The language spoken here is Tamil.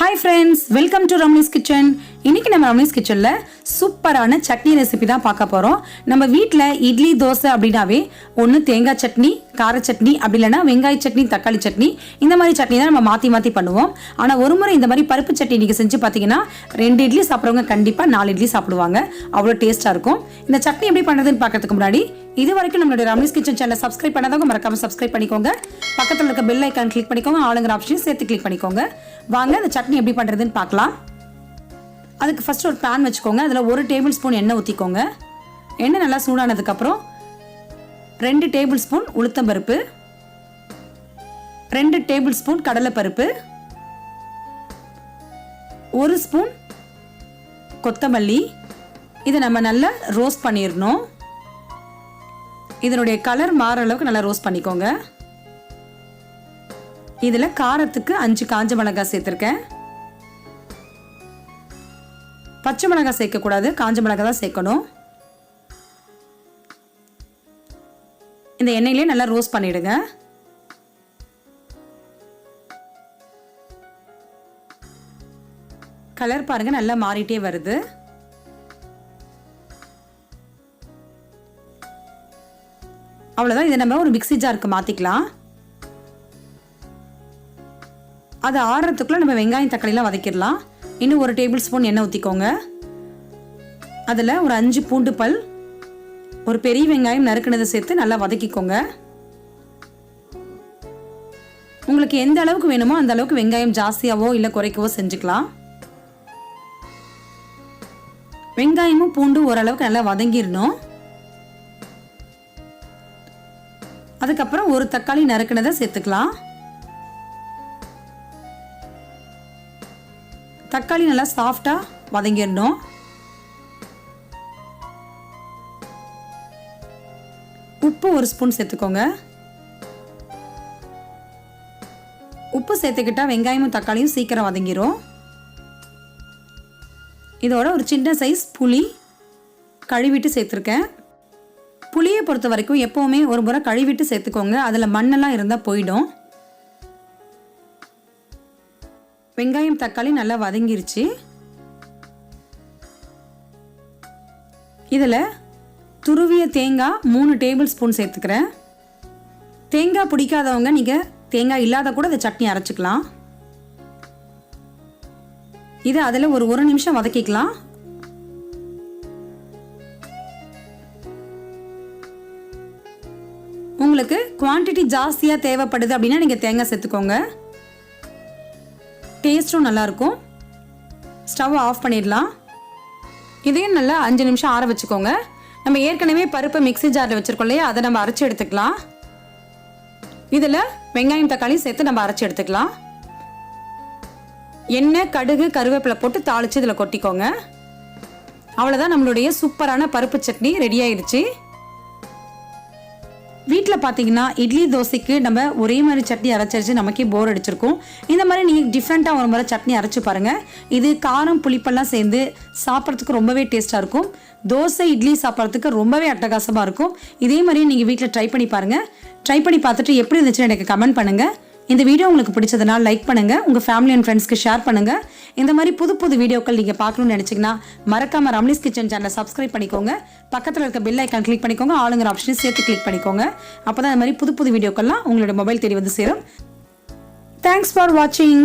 Hi friends, welcome to Ramni's Kitchen. இன்னைக்கு நம்ம ரம்னிஸ் கிச்சன்ல சூப்பரான சட்னி ரெசிபி தான் பார்க்க போறோம். நம்ம வீட்ல இட்லி தோசை அப்படினாவே ஒன்னு தேங்காய் சட்னி, கார சட்னி அப்படி இல்லனா வெங்காய சட்னி, தக்காளி சட்னி இந்த மாதிரி சட்னி தான் நம்ம மாத்தி பண்ணுவோம். ஆனா ஒரு முறை இந்த மாதிரி பருப்பு சட்னி நீங்க செஞ்சு பாத்தீங்கன்னா 2 இட்லி சாப்பிடுறவங்க கண்டிப்பா 4 இட்லி சாப்பிடுவாங்க. அவ்வளவு டேஸ்டா இருக்கும். இந்த சட்னி எப்படி பண்றதுன்னு பார்க்கிறதுக்கு முன்னாடி இது வரைக்கும் நம்மளுடைய ரம்னிஸ் கிச்சன் சேனலை சப்ஸ்கிரைப் பண்ணாதவங்க மறக்காம சப்ஸ்கிரைப் பண்ணிக்கோங்க. பக்கத்துல இருக்க பெல் ஐகான் கிளிக் பண்ணிக்கோங்க. ஆளுங்கிற ஆப்ஷனையும் சேர்த்து கிளிக் பண்ணிக்கோங்க. வாங்க இந்த சட்னி எப்படி பண்றதுன்னு பார்க்கலாம். அதுக்கு ஃபர்ஸ்ட் ஒரு பேன் வச்சுக்கோங்க. அதில் 1 டேபிள் ஸ்பூன் எண்ணெய் ஊற்றிக்கோங்க. எண்ணெய் நல்லா சூடானதுக்கப்புறம் 2 டேபிள் ஸ்பூன் உளுத்தம்பருப்பு, 2 டேபிள் ஸ்பூன் கடலைப்பருப்பு, 1 ஸ்பூன் கொத்தமல்லி. இதை நம்ம நல்லா ரோஸ்ட் பண்ணிடணும். இதனுடைய கலர் மாற அளவுக்கு நல்லா ரோஸ்ட் பண்ணிக்கோங்க. இதில் காரத்துக்கு 5 காஞ்ச மிளகாய் சேர்த்துருக்கேன். பச்சை மிளகாய் சேர்க்கக்கூடாது, காஞ்ச மிளகாய் தான் சேர்க்கணும். இந்த எண்ணெயிலே நல்லா ரோஸ்ட் பண்ணிடுங்க. கலர் பாருங்க நல்லா மாறிட்டே வருது. அவ்வளோதான். இதை நம்ம ஒரு மிக்ஸி ஜாருக்கு மாற்றிக்கலாம். அது ஆறுறதுக்குள்ள நம்ம வெங்காயம் தக்காளிலாம் வதக்கிடலாம். இன்னும் 1 டேபிள் ஸ்பூன் எண்ணெய் ஊற்றிக்கோங்க. அதில் ஒரு 5 பூண்டு பல், ஒரு பெரிய வெங்காயம் நறுக்குனதை சேர்த்து நல்லா வதக்கிக்கோங்க. உங்களுக்கு எந்த அளவுக்கு வேணுமோ அந்த அளவுக்கு வெங்காயம் ஜாஸ்தியாவோ இல்லை குறைக்கவோ செஞ்சுக்கலாம். வெங்காயமும் பூண்டு ஓரளவுக்கு நல்லா வதங்கிடணும். அதுக்கப்புறம் ஒரு தக்காளி நறுக்குனதை சேர்த்துக்கலாம். தக்காளி நல்லா சாஃப்டா வதங்கிடணும். உப்பு 1 ஸ்பூன் சேர்த்துக்கோங்க. உப்பு சேர்த்துக்கிட்டா வெங்காயமும் தக்காளியும் சீக்கிரம் வதங்கிரும். இதோட ஒரு சின்ன சைஸ் புளி கழுவிட்டு சேர்த்துருக்கேன். புளியை பொறுத்த வரைக்கும் எப்பவுமே ஒரு முறை கழுவிட்டு சேர்த்துக்கோங்க. அதில் மண்ணெல்லாம் இருந்தால் போயிடும். வெங்காயம் தக்காளி நல்லா வதங்கிருச்சு. இதில் துருவிய தேங்காய் 3 டேபிள் ஸ்பூன் சேர்த்துக்கிறேன். தேங்காய் பிடிக்காதவங்க நீங்கள் தேங்காய் இல்லாத கூட இந்த சட்னி அரைச்சிக்கலாம். இதை அதில் ஒரு 1 நிமிஷம் வதக்கிக்கலாம். உங்களுக்கு குவான்டிட்டி ஜாஸ்தியாக தேவைப்படுது அப்படின்னா நீங்கள் தேங்காய் சேர்த்துக்கோங்க. டேஸ்ட்டும் நல்லாயிருக்கும். ஸ்டவ் ஆஃப் பண்ணிடலாம். இதையும் நல்லா 5 நிமிஷம் ஆற வச்சுக்கோங்க. நம்ம ஏற்கனவே பருப்பை மிக்ஸி ஜாரில் வச்சுருக்கோம் இல்லையா, அதை நம்ம அரைச்சி எடுத்துக்கலாம். இதில் வெங்காயம் தக்காளி சேர்த்து நம்ம அரைச்சி எடுத்துக்கலாம். எண்ணெய், கடுகு, கருவேப்பிலை போட்டு தாளித்து இதில் கொட்டிக்கோங்க. அவ்வளோதான், நம்மளுடைய சூப்பரான பருப்பு சட்னி ரெடி ஆயிடுச்சு. வீட்டில் பார்த்தீங்கன்னா இட்லி தோசைக்கு நம்ம ஒரே மாதிரி சட்னி அரைச்சிருச்சு நமக்கே போர் அடிச்சிருக்கும். இந்த மாதிரி நீங்கள் டிஃப்ரெண்ட்டாக ஒரு முறை சட்னி அரைச்சி பாருங்கள். இது காரம் புளிப்பெல்லாம் சேர்ந்து சாப்பிட்றதுக்கு ரொம்பவே டேஸ்ட்டாக இருக்கும். தோசை இட்லி சாப்பிட்றதுக்கு ரொம்பவே அட்டகாசமாக இருக்கும். இதே மாதிரி நீங்கள் வீட்டில் ட்ரை பண்ணி பாருங்கள். ட்ரை பண்ணி பார்த்துட்டு எப்படி இருந்துச்சுன்னு எனக்கு கமெண்ட் பண்ணுங்கள். இந்த வீடியோ உங்களுக்கு பிடிச்சதுனா லைக் பண்ணுங்கள். உங்கள் ஃபேமிலி அண்ட் ஃப்ரெண்ட்ஸ்க்கு ஷேர் பண்ணுங்கள். இந்த மாதிரி புது வீடியோக்கள் நீங்கள் பார்க்கணும்னு நினச்சிங்கன்னா மறக்காமல் ரம்னிஸ் கிச்சன் சேனலை சப்ஸ்கிரைப் பண்ணிக்கோங்க. பக்கத்தில் இருக்க பெல் ஐக்கான் கிளிக் பண்ணிக்கோங்க. ஆளுங்கிற ஆப்ஷனையும் சேர்த்து கிளிக் பண்ணிக்கோங்க. அப்போ தான் இந்த மாதிரி புது வீடியோக்கள்லாம் உங்களோட மொபைல் தேடி வந்து சேரும். தேங்க்ஸ் ஃபார் வாட்சிங்.